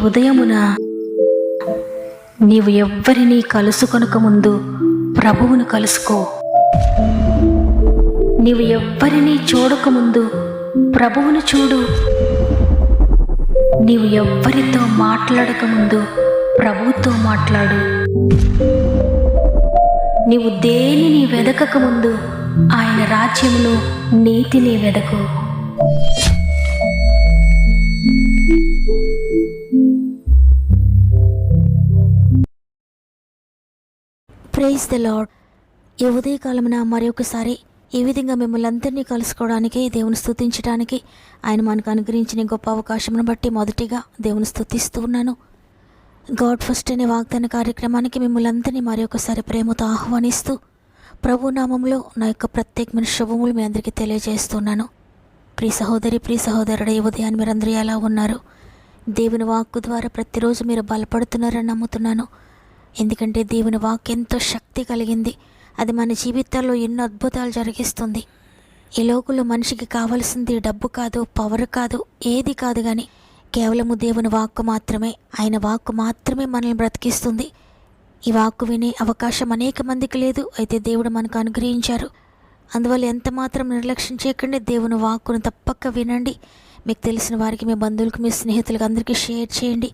ఉదయమున నీవు ఎవ్వరినీ కలుసుకొనక ముందు ప్రభువును కలుసుకో. నీవు ఎవ్వరినీ చూడకముందు ప్రభువును చూడు. నీవు ఎవ్వరితో మాట్లాడకముందు ప్రభువుతో మాట్లాడు. నీవు దేనిని వెదకకముందు ఆయన రాజ్యమును నీతిని వెదకు. Praise the lord. ఈ ఉదయకాలమున మరొకసారి ఈ విధంగా మిమ్మల్ని అందరినీ కలుసుకోవడానికి, దేవుని స్తుతించడానికి ఆయన మనకు అనుగ్రహించిన గొప్ప అవకాశమును బట్టి మొదటిగా దేవుని స్తుతిస్తూ ఉన్నాను. గాడ్ ఫస్ట్ అనే వాగ్దాన కార్యక్రమానికి మిమ్మల్ని అందరినీ మరొకసారి ప్రేమతో ఆహ్వానిస్తూ ప్రభు నామంలో నా యొక్క ప్రత్యేకమైన శుభములు మీ అందరికీ తెలియజేస్తున్నాను. ప్రియ సహోదరి, ప్రియ సహోదరుడు, ఈ ఉదయాన్ని మీరందరూ ఎలా ఉన్నారు? దేవుని వాక్కు ద్వారా ప్రతిరోజు మీరు బలపడుతున్నారని నమ్ముతున్నాను. ఎందుకంటే దేవుని వాక్కు ఎంతో శక్తి కలిగింది. అది మన జీవితాల్లో ఎన్నో అద్భుతాలు జరిగిస్తుంది. ఈ లోకంలో మనిషికి కావలసింది డబ్బు కాదు, పవర్ కాదు, ఏది కాదు, కానీ కేవలము దేవుని వాక్కు మాత్రమే. ఆయన వాక్కు మాత్రమే మనల్ని బ్రతికిస్తుంది. ఈ వాక్కు వినే అవకాశం అనేక మందికి లేదు, అయితే దేవుడు మనకు అనుగ్రహించారు. అందువల్ల ఎంత మాత్రం నిర్లక్ష్యం చేయకండి. దేవుని వాక్కును తప్పక వినండి. మీకు తెలిసిన వారికి, మీ బంధువులకు, మీ స్నేహితులకు అందరికీ షేర్ చేయండి.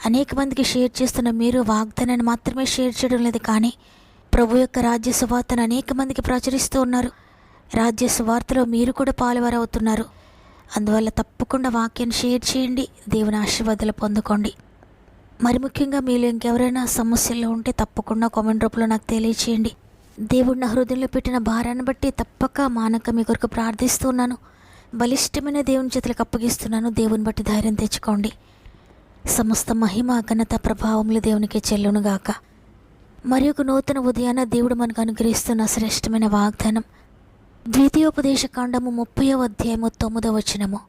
అనేక మందికి షేర్ చేస్తున్న మీరు వాగ్దానాన్ని మాత్రమే షేర్ చేయడం లేదు, కానీ ప్రభు యొక్క రాజ్య సువార్తను అనేక మందికి ప్రచురిస్తూ ఉన్నారు. రాజ్య సువార్తలో మీరు కూడా పాలువారవుతున్నారు. అందువల్ల తప్పకుండా వాక్యాన్ని షేర్ చేయండి. దేవుని ఆశీర్వాదాలు పొందుకోండి. మరి ముఖ్యంగా మీలో ఇంకెవరైనా సమస్యల్లో ఉంటే తప్పకుండా కామెంట్ రూపంలో నాకు తెలియచేయండి. దేవుడు నా హృదయంలో పెట్టిన భారాన్ని బట్టి తప్పక మానక మీ కొరకు ప్రార్థిస్తున్నాను. బలిష్టమైన దేవుని చేతులకు అప్పగిస్తున్నాను. దేవుని బట్టి ధైర్యం తెచ్చుకోండి. సమస్త మహిమ, ఘనత, ప్రభావములు దేవునికి చెల్లునుగాక. మరి ఒక నూతన ఉదయాన దేవుడు మనకు అనుగ్రహిస్తున్న శ్రేష్టమైన వాగ్దానం ద్వితీయోపదేశ కాండము 30వ అధ్యాయము 9వ వచనము.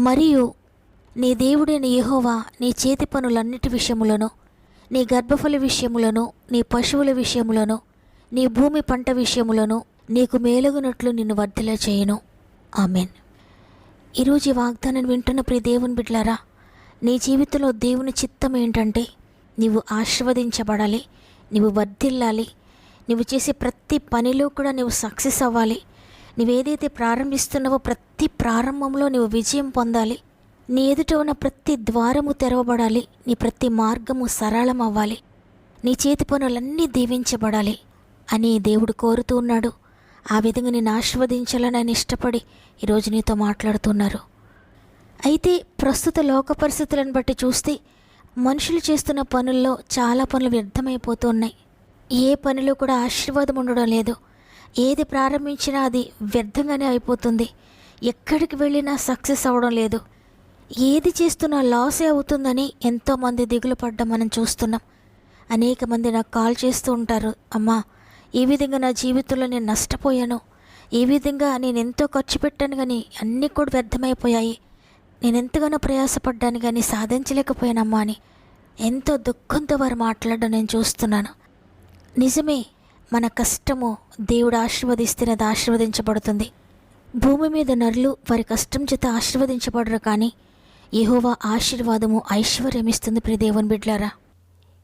మరియు నీ దేవుడైన యెహోవా నీ చేతి పనులన్నిటి విషయములను, నీ గర్భఫల విషయములను, నీ పశువుల విషయములను, నీ భూమి పంట విషయములను నీకు మేలుగునట్లు నిన్ను వర్ధిల్ల చేయును. ఆమెన్. ఈరోజు ఈ వాగ్దానాన్ని వింటున్న ప్రియ దేవుని బిడ్డలారా, నీ జీవితంలో దేవుని చిత్తం ఏంటంటే నీవు ఆశీర్వదించబడాలి, నీవు వర్ధిల్లాలి, నువ్వు చేసే ప్రతి పనిలో కూడా నువ్వు సక్సెస్ అవ్వాలి. నువ్వేదైతే ప్రారంభిస్తున్నావో ప్రతి ప్రారంభంలో నువ్వు విజయం పొందాలి. నీ ఎదుట ఉన్న ప్రతి ద్వారము తెరవబడాలి. నీ ప్రతి మార్గము సరళం అవ్వాలి. నీ చేతి పనులన్నీ దీవించబడాలి అని దేవుడు కోరుతూ ఉన్నాడు. ఆ విధంగా నేను ఆశీర్వదించాలని ఆయన ఇష్టపడి ఈరోజు నీతో మాట్లాడుతున్నారు. అయితే ప్రస్తుత లోక పరిస్థితులను బట్టి చూస్తే మనుషులు చేస్తున్న పనుల్లో చాలా పనులు వ్యర్థమైపోతూ ఉన్నాయి. ఏ పనిలో కూడా ఆశీర్వాదం ఉండడం లేదు. ఏది ప్రారంభించినా అది వ్యర్థంగానే అయిపోతుంది. ఎక్కడికి వెళ్ళినా సక్సెస్ అవ్వడం లేదు. ఏది చేస్తున్నా లాసే అవుతుందని ఎంతోమంది దిగులు పడ్డం మనం చూస్తున్నాం. అనేక మంది నాకు కాల్ చేస్తూ ఉంటారు, అమ్మా ఈ విధంగా నా జీవితంలో నేను నష్టపోయాను, ఈ విధంగా నేను ఎంతో ఖర్చు పెట్టాను కానీ అన్నీ కూడా వ్యర్థమైపోయాయి, నేను ఎంతగానో ప్రయాసపడ్డాను కానీ సాధించలేకపోయానమ్మా అని ఎంతో దుఃఖంతో వారు మాట్లాడడం నేను చూస్తున్నాను. నిజమే, మన కష్టము దేవుడు ఆశీర్వదిస్తే అది ఆశీర్వదించబడుతుంది. భూమి మీద నరులు వారి కష్టం చేత ఆశీర్వదించబడరు, కానీ యెహోవా ఆశీర్వాదము ఐశ్వర్యమిస్తుంది. ప్రియ దేవుని బిడ్డలారా,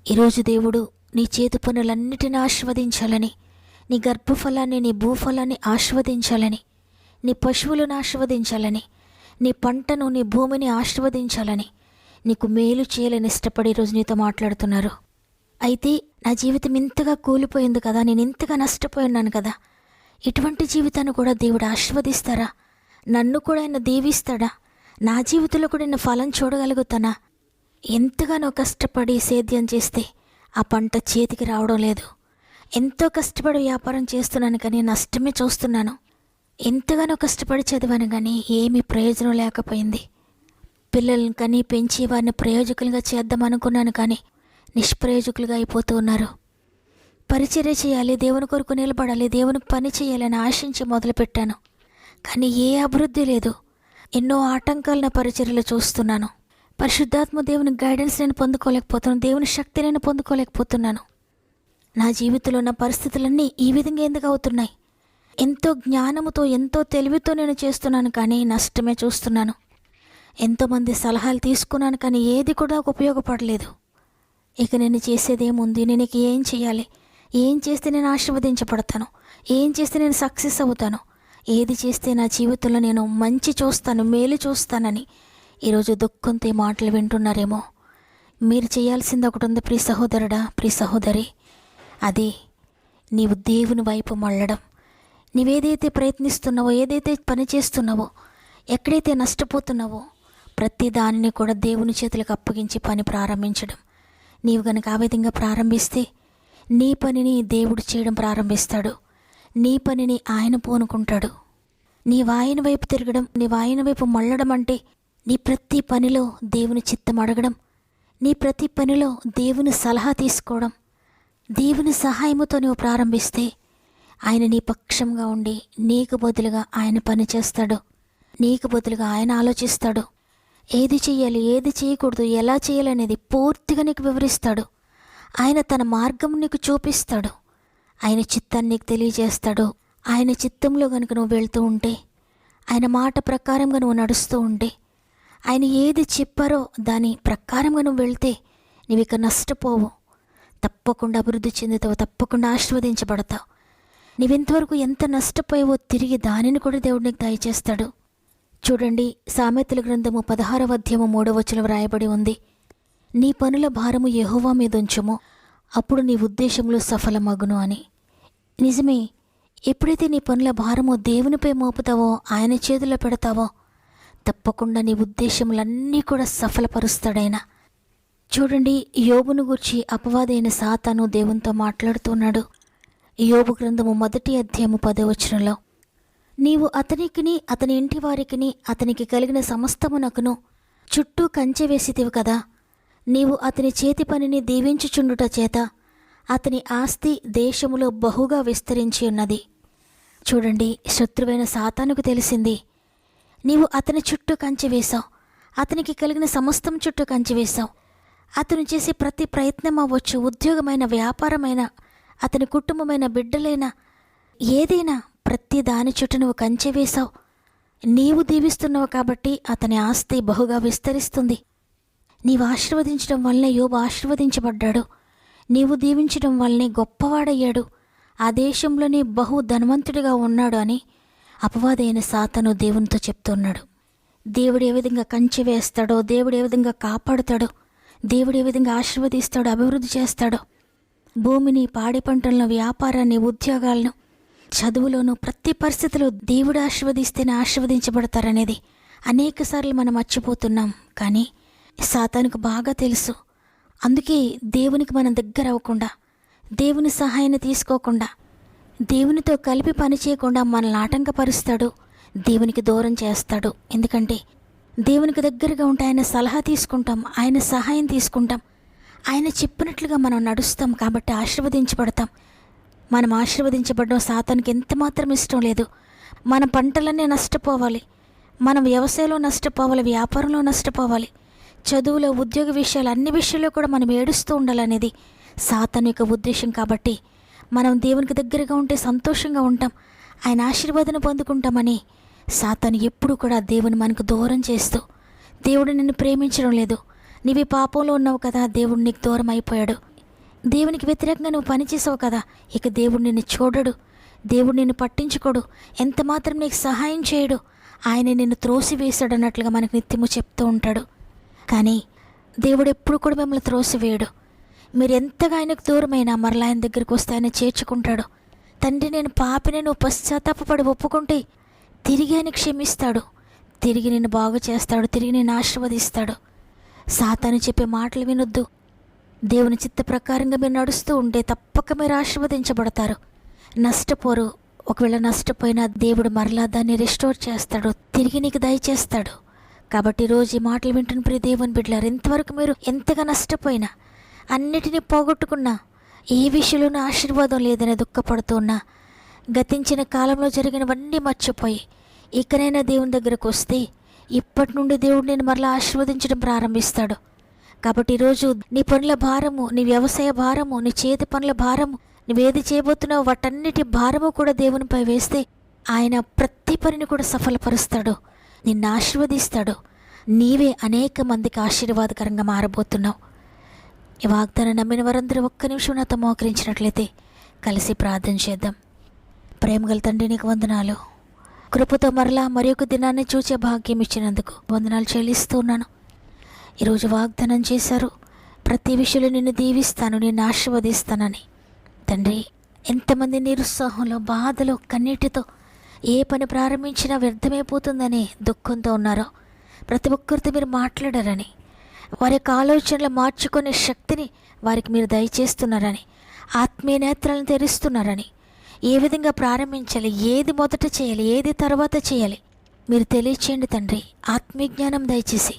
ఈరోజు దేవుడు నీ చేతి పనులన్నిటిని ఆశీర్వదించాలని, నీ గర్భఫలాన్ని, నీ భూఫలాన్ని ఆశీర్వదించాలని, నీ పశువులను ఆశీర్వదించాలని, నీ పంటను, నీ భూమిని ఆశీర్వదించాలని, నీకు మేలు చేయాలని ఇష్టపడి ఈరోజు నీతో మాట్లాడుతున్నారు. అయితే నా జీవితం ఇంతగా కూలిపోయింది కదా, నేను ఇంతగా నష్టపోయినాను కదా, ఇటువంటి జీవితాన్ని కూడా దేవుడు ఆశీర్వదిస్తారా? నన్ను కూడా ఆయన దీవిస్తాడా? నా జీవితంలో కూడా నేను ఫలం చూడగలుగుతానా? ఎంతగానో కష్టపడి సేద్యం చేస్తే ఆ పంట చేతికి రావడం లేదు. ఎంతో కష్టపడి వ్యాపారం చేస్తున్నాను కానీ నష్టమే చూస్తున్నాను. ఎంతగానో కష్టపడి చదివాను కానీ ఏమీ ప్రయోజనం లేకపోయింది. పిల్లలను కానీ పెంచి వారిని ప్రయోజకులుగా చేద్దామనుకున్నాను కానీ నిష్ప్రయోజకులుగా అయిపోతూ ఉన్నారు. పరిచర్య చేయాలి, దేవుని కొరకు నిలబడాలి, దేవునికి పని చేయాలని ఆశించి మొదలుపెట్టాను, కానీ ఏ అభివృద్ధి లేదు. ఎన్నో ఆటంకాలు నా పరిచర్యలో చూస్తున్నాను. పరిశుద్ధాత్మ దేవుని గైడెన్స్ నేను పొందుకోలేకపోతున్నాను, దేవుని శక్తి నేను పొందుకోలేకపోతున్నాను. నా జీవితంలో ఉన్న పరిస్థితులన్నీ ఈ విధంగా ఎందుకు అవుతున్నాయి? ఎంతో జ్ఞానముతో, ఎంతో తెలివితో నేను చేస్తున్నాను కానీ నష్టమే చూస్తున్నాను. ఎంతోమంది సలహాలు తీసుకున్నాను, కానీ ఏది కూడా ఉపయోగపడలేదు. ఇక నేను చేసేదేముంది? నేను ఇక ఏం చేయాలి? ఏం చేస్తే నేను ఆశీర్వదించబడతాను? ఏం చేస్తే నేను సక్సెస్ అవుతాను? ఏది చేస్తే నా జీవితంలో నేను మంచి చూస్తాను, మేలు చూస్తానని ఈరోజు దుఃఖంతో ఈ మాటలు వింటున్నారేమో. మీరు చేయాల్సింది ఒకటి ఉంది ప్రియ సహోదరుడా, ప్రియ సహోదరి. అది నీవు దేవుని వైపు మళ్ళడం. నీవేదైతే ప్రయత్నిస్తున్నావో, ఏదైతే పని చేస్తున్నావో, ఎక్కడైతే నష్టపోతున్నావో ప్రతి దానిని కూడా దేవుని చేతులకు అప్పగించి పని ప్రారంభించడం. నీవు కనుక ఆ విధంగా ప్రారంభిస్తే నీ పనిని దేవుడు చేయడం ప్రారంభిస్తాడు. నీ పనిని ఆయన పూనుకుంటాడు. నీవు ఆయన వైపు తిరగడం, నీవు ఆయన వైపు మళ్ళడం అంటే నీ ప్రతి పనిలో దేవుని చిత్తం అడగడం, నీ ప్రతి పనిలో దేవుని సలహా తీసుకోవడం. దేవుని సహాయముతో నువ్వు ప్రారంభిస్తే ఆయన నీ పక్షంగా ఉండి నీకు బదులుగా ఆయన పని చేస్తాడు. నీకు బదులుగా ఆయన ఆలోచిస్తాడు. ఏది చేయాలి, ఏది చేయకూడదు, ఎలా చేయాలనేది పూర్తిగా నీకు వివరిస్తాడు. ఆయన తన మార్గం నీకు చూపిస్తాడు. ఆయన చిత్తాన్ని నీకు తెలియజేస్తాడు. ఆయన చిత్తంలో కనుక నువ్వు వెళ్తూ ఉంటే, ఆయన మాట ప్రకారంగా నువ్వు నడుస్తూ ఉంటే, ఆయన ఏది చెప్పారో దాని ప్రకారంగా నువ్వు వెళ్తే నువ్వు ఇక నష్టపోవు. తప్పకుండా అభివృద్ధి చెందుతావు, తప్పకుండా ఆశీర్వదించబడతావు. నీవెంతవరకు ఎంత నష్టపోయావో తిరిగి దానిని కూడా దేవుడు నీకు దయచేస్తాడు. చూడండి, సామెతల గ్రంథము 16వ అధ్యాయము 3వ వచనం వ్రాయబడి ఉంది, నీ పనుల భారము యెహోవా మీద ఉంచుము, అప్పుడు నీ ఉద్దేశములు సఫలమగును అని. నిజమే, ఎప్పుడైతే నీ పనుల భారము దేవునిపై మోపుతావో, ఆయన చేతిలో పెడతావో, తప్పకుండా నీ ఉద్దేశములన్నీ కూడా సఫలపరుస్తాడైనా. చూడండి, యోబును గూర్చి అపవాదైన సాతాను దేవునితో మాట్లాడుతున్నాడు. యోబు గ్రంథము 1వ అధ్యాయము 10వ వచనంలో, నీవు అతనికిని అతని ఇంటి వారికిని అతనికి కలిగిన సమస్తమునకును చుట్టూ కంచె వేసితివి కదా. నీవు అతని చేతి పనిని దీవించుచుండుట చేత అతని ఆస్తి దేశములో బహుగా విస్తరించి ఉన్నది. చూడండి, శత్రువైన సాతానుకు తెలిసింది, నీవు అతని చుట్టూ కంచె వేశావు, అతనికి కలిగిన సమస్తం చుట్టూ కంచె వేశావు. అతను చేసే ప్రతి ప్రయత్నం అవ్వచ్చు, ఉద్యోగమైన, వ్యాపారమైన, అతని కుటుంబమైన, బిడ్డలైన, ఏదైనా ప్రతి దాని చుట్టూ నువ్వు కంచె వేశావు. నీవు దీవిస్తున్నావు కాబట్టి అతని ఆస్తి బహుగా విస్తరిస్తుంది. నీవు ఆశీర్వదించడం వల్లనే యోబు ఆశీర్వదించబడ్డాడు. నీవు దీవించడం వల్లనే గొప్పవాడయ్యాడు, ఆ దేశంలోనే బహు ధనవంతుడిగా ఉన్నాడు అని అపవాదైన సాతాను దేవునితో చెప్తున్నాడు. దేవుడు ఏ విధంగా కంచె వేస్తాడో, దేవుడు ఏ విధంగా కాపాడుతాడో, దేవుడు ఏ విధంగా ఆశీర్వదిస్తాడో, అభివృద్ధి చేస్తాడో, భూమిని, పాడి పంటలను, వ్యాపారాన్ని, ఉద్యోగాలను, చదువులోనూ ప్రతి పరిస్థితిలో దేవుడు ఆశీర్వదిస్తేనే ఆశీర్వదించబడతారనేది అనేకసార్లు మనం మర్చిపోతున్నాం. కానీ సాతానుకు బాగా తెలుసు. అందుకే దేవునికి మనం దగ్గర అవ్వకుండా, దేవుని సహాయాన్ని తీసుకోకుండా, దేవునితో కలిపి పని చేయకుండా మనల్ని ఆటంకపరుస్తాడు, దేవునికి దూరం చేస్తాడు. ఎందుకంటే దేవునికి దగ్గరగా ఉంటే ఆయన సలహా తీసుకుంటాం, ఆయన సహాయం తీసుకుంటాం, ఆయన చెప్పినట్లుగా మనం నడుస్తాం. కాబట్టి ఆశీర్వదించబడతాం. మనం ఆశీర్వదించబడడం సాతానికి ఎంత మాత్రం ఇష్టం లేదు. మన పంటలన్నీ నష్టపోవాలి, మనం వ్యవసాయంలో నష్టపోవాలి, వ్యాపారంలో నష్టపోవాలి, చదువులో, ఉద్యోగ విషయాలు, అన్ని విషయాల్లో కూడా మనం ఏడుస్తూ ఉండాలనేది సాతాను యొక్క ఉద్దేశం. కాబట్టి మనం దేవునికి దగ్గరగా ఉంటే సంతోషంగా ఉంటాం, ఆయన ఆశీర్వాదం పొందుకుంటామని సాతాను ఎప్పుడు కూడా దేవుని మనకు దూరం చేస్తూ, దేవుడు నిన్ను ప్రేమించడం లేదు, నీవి పాపంలో ఉన్నావు కదా, దేవుడు నీకు దూరం అయిపోయాడు, దేవునికి వ్యతిరేకంగా నువ్వు పనిచేసావు కదా, ఇక దేవుడు నిన్ను చూడడు, దేవుడు నిన్ను పట్టించుకోడు, ఎంత మాత్రం నీకు సహాయం చేయడు, ఆయన నిన్ను త్రోసివేశాడు అన్నట్లుగా మనకు నిత్యము చెప్తూ ఉంటాడు. కానీ దేవుడు ఎప్పుడు కూడా మిమ్మల్ని త్రోసివేయడు. మీరు ఎంతగా ఆయనకు దూరమైనా మరలా ఆయన దగ్గరికి వస్తే ఆయన చేర్చుకుంటాడు. తండ్రి, నేను పాపిని, నువ్వు పశ్చాత్తాపపడి ఒప్పుకుంటే తిరిగి ఆయన క్షమిస్తాడు, తిరిగి నిన్ను బాగు చేస్తాడు, తిరిగి నిన్ను ఆశీర్వదిస్తాడు. సాతాను చెప్పే మాటలు వినొద్దు. దేవుని చిత్త ప్రకారంగా మీరు నడుస్తూ ఉంటే తప్పక మీరు ఆశీర్వదించబడతారు, నష్టపోరు. ఒకవేళ నష్టపోయినా దేవుడు మరలా దాన్ని రెస్టోర్ చేస్తాడు, తిరిగి నీకు దయచేస్తాడు. కాబట్టి రోజు ఈ మాటలు వింటున్న ప్రియ దేవుని బిడ్డలారు, ఇంతవరకు మీరు ఎంతగా నష్టపోయినా, అన్నిటినీ పోగొట్టుకున్నా, ఏ విషయంలోనూ ఆశీర్వాదం లేదని దుఃఖపడుతున్నా, గతించిన కాలంలో జరిగినవన్నీ మర్చిపోయి ఇకనైనా దేవుని దగ్గరకు వస్తే ఇప్పటి నుండి దేవుడు నేను మరలా ఆశీర్వదించడం ప్రారంభిస్తాడు. కాబట్టి ఈరోజు నీ పనుల భారము, నీ వ్యవసాయ భారము, నీ చేతి పనుల భారము, నువ్వేది చేయబోతున్నావు వాటన్నిటి భారము కూడా దేవునిపై వేస్తే ఆయన ప్రతి పనిని కూడా సఫలపరుస్తాడు, నిన్ను ఆశీర్వదిస్తాడు, నీవే అనేక మందికి ఆశీర్వాదకరంగా మారబోతున్నావు. ఈ వాగ్దానం నమ్మిన వారందరూ ఒక్క నిమిషం నాతో మోకరించినట్లయితే కలిసి ప్రార్థన చేద్దాం. ప్రేమగల తండ్రి, నీకు వందనాలు. కృపతో మరలా మరి ఒక దినాన్ని చూచే భాగ్యం ఇచ్చినందుకు వందనాలు చెల్లిస్తూ ఉన్నాను. ఈరోజు వాగ్దానం చేశారు, ప్రతి విషయంలో నిన్ను దీవిస్తాను, నిన్ను ఆశీర్వదిస్తానని. తండ్రి, ఎంతమంది నిరుత్సాహంలో, బాధలో, కన్నీటితో ఏ పని ప్రారంభించినా వ్యర్థమైపోతుందని దుఃఖంతో ఉన్నారో ప్రతి ఒక్కరితో మీరు మాట్లాడారని, వారి యొక్క ఆలోచనలు మార్చుకునే శక్తిని వారికి మీరు దయచేస్తున్నారని, ఆత్మీయ నేత్రాలను తెరుస్తున్నారని, ఏ విధంగా ప్రారంభించాలి, ఏది మొదట చేయాలి, ఏది తర్వాత చేయాలి మీరు తెలియచేయండి తండ్రి. ఆత్మీయ జ్ఞానం దయచేసి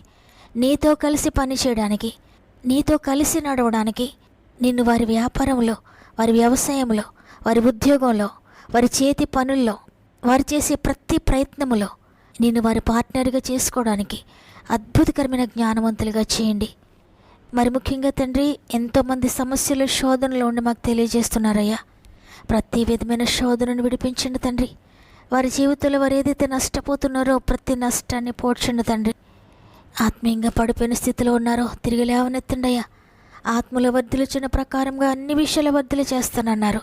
నీతో కలిసి పని చేయడానికి, నీతో కలిసి నడవడానికి, నిన్ను వారి వ్యాపారంలో, వారి వ్యవసాయంలో, వారి ఉద్యోగంలో, వారి చేతి పనుల్లో, వారు చేసే ప్రతి ప్రయత్నములో నిన్ను వారి పార్ట్నర్గా చేసుకోవడానికి అద్భుతకరమైన జ్ఞానవంతులుగా చేయండి. మరి ముఖ్యంగా తండ్రి, ఎంతోమంది సమస్యలు, శోధనలు ఉండి మాకు తెలియజేస్తున్నారయ్యా. ప్రతి విధమైన శోధనను విడిపించండి తండ్రి. వారి జీవితంలో వారు ఏదైతే నష్టపోతున్నారో ప్రతి నష్టాన్ని పోడ్చండి తండ్రి. ఆత్మీయంగా పడిపోయిన స్థితిలో ఉన్నారో తిరిగి లేవనెత్తండి అయ్యా. ఆత్మల వర్ధులుచున్న ప్రకారంగా అన్ని విషయాల వర్ధులు చేస్తానన్నారు.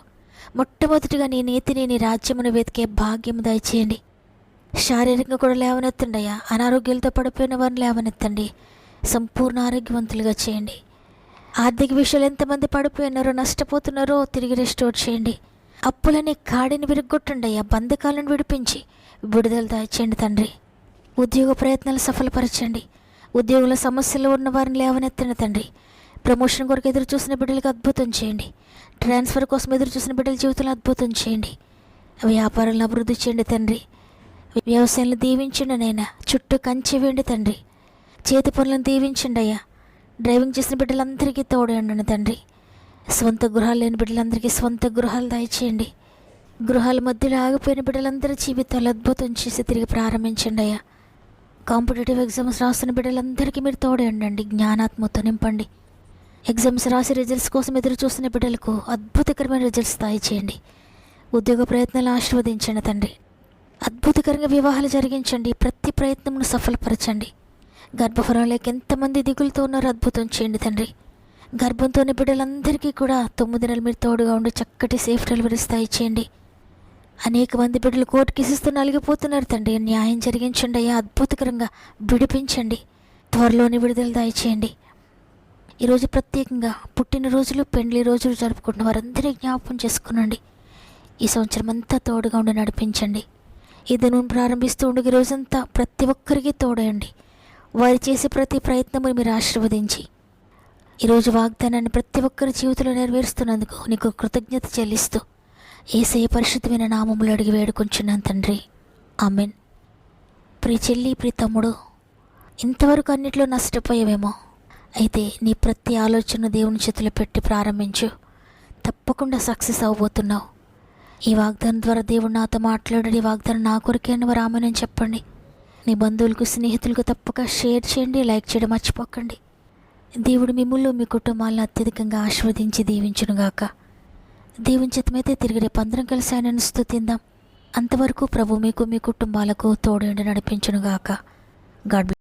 మొట్టమొదటిగా నీ నీతిని, నీ రాజ్యమును వెతికే భాగ్యం దయచేయండి. శారీరకంగా కూడా లేవనెత్తండి అయ్యా. అనారోగ్యాలతో పడిపోయిన వారిని లేవనెత్తండి, సంపూర్ణ ఆరోగ్యవంతులుగా చేయండి. ఆర్థిక విషయాలు ఎంతమంది పడిపోయినారో, నష్టపోతున్నారో తిరిగి రెస్టోర్ చేయండి. అప్పులని కాడిని విరగొట్టండి అయ్యా. బంధకాలను విడిపించి విడుదల దయచేయండి తండ్రి. ఉద్యోగ ప్రయత్నాలు సఫలపరచండి. ఉద్యోగుల సమస్యలు ఉన్న వారిని లేవనెత్తండి తండ్రి. ప్రమోషన్ కొరకు ఎదురు చూసిన బిడ్డలకు అద్భుతం చేయండి. ట్రాన్స్ఫర్ కోసం ఎదురు చూసిన బిడ్డల జీవితంలో అద్భుతం చేయండి. వ్యాపారాలను అభివృద్ధి చేయండి తండ్రి. వ్యవసాయాలను దీవించండి నైనా. చుట్టూ కంచె వేయండి తండ్రి. చేతి పనులను దీవించండి అయ్యా. డ్రైవింగ్ చేసిన బిడ్డలందరికీ తోడండి తండ్రి. స్వంత గృహాలు లేని బిడ్డలందరికీ స్వంత గృహాలు దయచేయండి. గృహాల మధ్యలో ఆగిపోయిన బిడ్డలందరి జీవితాలు అద్భుతం చేసి తిరిగి ప్రారంభించండి అయ్యా. కాంపిటేటివ్ ఎగ్జామ్స్ రాస్తున్న బిడ్డలందరికీ మీరు తోడండి, జ్ఞానాత్మతో నింపండి. ఎగ్జామ్స్ రాసి రిజల్ట్స్ కోసం ఎదురు చూస్తున్న బిడ్డలకు అద్భుతకరమైన రిజల్ట్స్ దయచేయండి. ఉద్యోగ ప్రయత్నాలు ఆశీర్వదించండి తండ్రి. అద్భుతకరంగా వివాహాలు జరిగించండి. ప్రతి ప్రయత్నమును సఫలపరచండి. గర్భఫలంలోకి ఎంతమంది దిగులుతో ఉన్నారో అద్భుతం చేయండి తండ్రి. గర్భంతోని బిడ్డలందరికీ కూడా 9 నెలలు మీరు తోడుగా ఉండి చక్కటి సేఫ్ డెలివరీస్ దయచేయండి. అనేక మంది బిడ్డలు కోర్టు కేసుతో నలిగిపోతున్నారు తండ్రి. న్యాయం జరిగించండి అయ్యా. అద్భుతకరంగా విడిపించండి. త్వరలోని విడుదల దయచేయండి. ఈరోజు ప్రత్యేకంగా పుట్టినరోజులు, పెండ్లి రోజులు జరుపుకుంటున్న వారందరినీ జ్ఞాపకం చేసుకునండి. ఈ సంవత్సరం అంతా తోడుగా ఉండి నడిపించండి. ఇది నువ్వు ప్రారంభిస్తూ ఉండగా రోజంతా ప్రతి ఒక్కరికి తోడండి. వారు చేసే ప్రతి ప్రయత్నము మీరు ఆశీర్వదించి ఈరోజు వాగ్దానాన్ని ప్రతి ఒక్కరి జీవితంలో నెరవేరుస్తున్నందుకు నీకు కృతజ్ఞత చెల్లిస్తూ యేసయ్య పరిశుద్ధమైన నామములో అడిగి వేడుకొంచున్నాను తండ్రి. ఆమెన్. ప్రియ చెల్లి, ప్రియ తమ్ముడు, ఇంతవరకు అన్నిట్లో నష్టపోయావేమో. అయితే నీ ప్రతి ఆలోచన దేవుని చేతిలో పెట్టి ప్రారంభించు. తప్పకుండా సక్సెస్ అవ్వబోతున్నావు. ఈ వాగ్దానం ద్వారా దేవుడు నాతో మాట్లాడాడు. ఈ వాగ్దానం నా కొరకే అని వారు ఆమెనని చెప్పండి. నీ బంధువులకు, స్నేహితులకు తప్పక షేర్ చేయండి, లైక్ చేయడం మర్చిపోకండి. దేవుడు మిమ్మల్ని, మీ కుటుంబాలను అత్యధికంగా ఆశీర్వదించి దీవించునుగాక. దేవుని చిత్తమైతే తిరిగి రేపు అందరం కలిసి ఆయనను స్తుతిందాం. అంతవరకు ప్రభు మీకు, మీ కుటుంబాలకు తోడుండి నడిపించునుగాక. గాడ్